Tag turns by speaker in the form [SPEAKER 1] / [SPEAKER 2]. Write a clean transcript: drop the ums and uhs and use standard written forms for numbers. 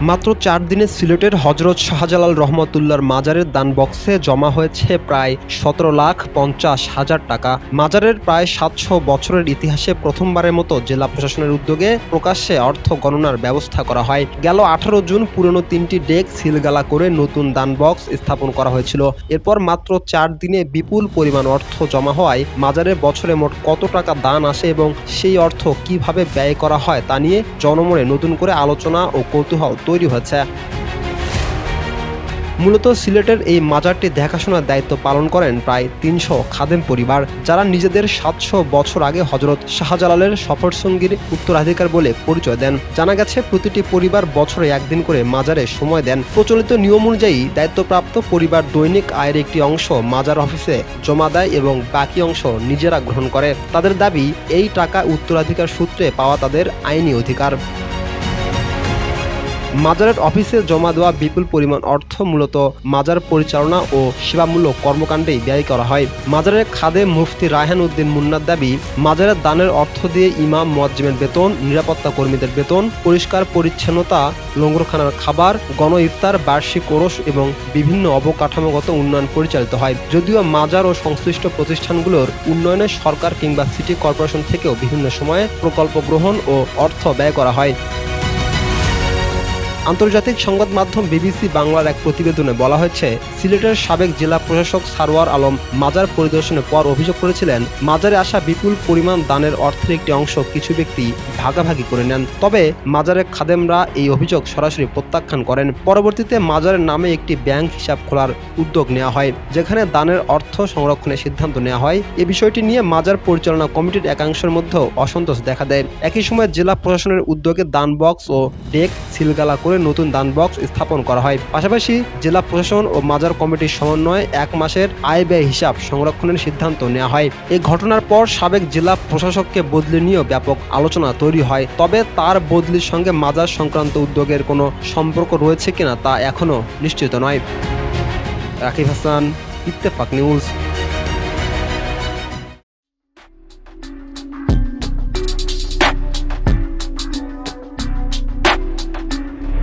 [SPEAKER 1] মাত্র ৪ দিনে সিলেটের হযরত শাহজালাল রহমতুল্লাহর মাজারের দান বক্সে জমা হয়েছে প্রায় ১৭,৫০,০০০ টাকা। মাজারের প্রায় ৭০০ বছরের ইতিহাসে প্রথমবারের মতো জেলা প্রশাসনের উদ্যোগে প্রকাশ্যে অর্থ গণনার ব্যবস্থা করা হয়। গেল ১৮ জুন পুরনো ৩টি ডেক সিলগালা করে নতুন দান বক্স স্থাপন করা হয়েছিল। এরপর মাত্র ৪ দিনে বিপুল পরিমাণ অর্থ জমা হওয়ায় মাজারে বছরে মোট কত টাকা দান আসে এবং সেই অর্থ কিভাবে ব্যয় করা হয় তা নিয়ে জনমনে নতুন করে আলোচনা ও কৌতূহল তৈরি হয়েছে। মূলত সিলেটের এই মাজারটি দেখাশোনার দায়িত্ব পালন করেন প্রায় ৩০০ খাদেম পরিবার, যারা নিজেদের ৭০০ বছর আগে হযরত শাহজালালের সফরসঙ্গীর উত্তরাধিকার বলে পরিচয় দেন। জানা গেছে প্রতিটি পরিবার বছরে একদিন করে মাজারে সময় দেন। প্রচলিত নিয়ম অনুযায়ী দায়িত্বপ্রাপ্ত পরিবার দৈনিক আয়ের একটি অংশ মাজার অফিসে জমা দেয় এবং বাকি অংশ নিজেরা গ্রহণ করে। তাদের দাবি, এই টাকা উত্তরাধিকার সূত্রে পাওয়া তাদের আইনি অধিকার। মাজারের অফিসে জমা দেওয়া বিপুল পরিমাণ অর্থ মূলত মাজার পরিচালনা ও সেবামূলক কর্মকাণ্ডেই ব্যয় করা হয়। মাজারের খাদেম মুফতি রায়হান উদ্দিন মুন্নার দাবি, মাজারের দানের অর্থ দিয়ে ইমাম মুয়াজ্জিমের বেতন, নিরাপত্তা কর্মীদের বেতন, পরিষ্কার পরিচ্ছন্নতা, লঙ্গরখানার খাবার, গণ ইফতার, বার্ষিক ওরস এবং বিভিন্ন অবকাঠামোগত উন্নয়ন পরিচালিত হয়। যদিও মাজার ও সংশ্লিষ্ট প্রতিষ্ঠানগুলোর উন্নয়নে সরকার কিংবা সিটি কর্পোরেশন থেকেও বিভিন্ন সময়ে প্রকল্প গ্রহণ ও অর্থ ব্যয় করা হয়। আন্তর্জাতিক সংবাদ মাধ্যম বিবিসি বাংলার এক প্রতিবেদনে বলা হয়েছে, সিলেটের সাবেক জেলা প্রশাসক সারওয়ার আলম মাজার পরিদর্শনের পর অভিযোগ করেছিলেন, মাজারে আসা বিপুল পরিমাণ দানের অর্থের একটি অংশ কিছু ব্যক্তি ভাগাভাগি করে নেন। তবে মাজারের খাদেমরা এই অভিযোগ সরাসরি প্রত্যাখ্যান করেন। পরবর্তীতে মাজারের নামে একটি ব্যাংক হিসাব খোলার উদ্যোগ নেওয়া হয়, যেখানে দানের অর্থ সংরক্ষণের সিদ্ধান্ত নেওয়া হয়। এ বিষয়টি নিয়ে মাজার পরিচালনা কমিটির একাংশের মধ্যেও অসন্তোষ দেখা দেয়। একই সময় জেলা প্রশাসনের উদ্যোগে দান বক্স ও ডেক সিলগালা করে নতুন দান বক্স স্থাপন করা হয়। পাশাপাশি জেলা প্রশাসন ও মাজার কমিটির সমন্বয়ে ১ মাসের আয় ব্যয় হিসাব সংরক্ষণের সিদ্ধান্ত নেওয়া হয়। এই ঘটনার পর সাবেক জেলা প্রশাসককে বদলি নিয়েও ব্যাপক আলোচনা তৈরি হয়। তবে তার বদলির সঙ্গে মাজার সংক্রান্ত উদ্যোগের কোনো সম্পর্ক রয়েছে কিনা তা এখনও নিশ্চিত নয়। রাকিব হাসান, ইত্তেফাক নিউজ।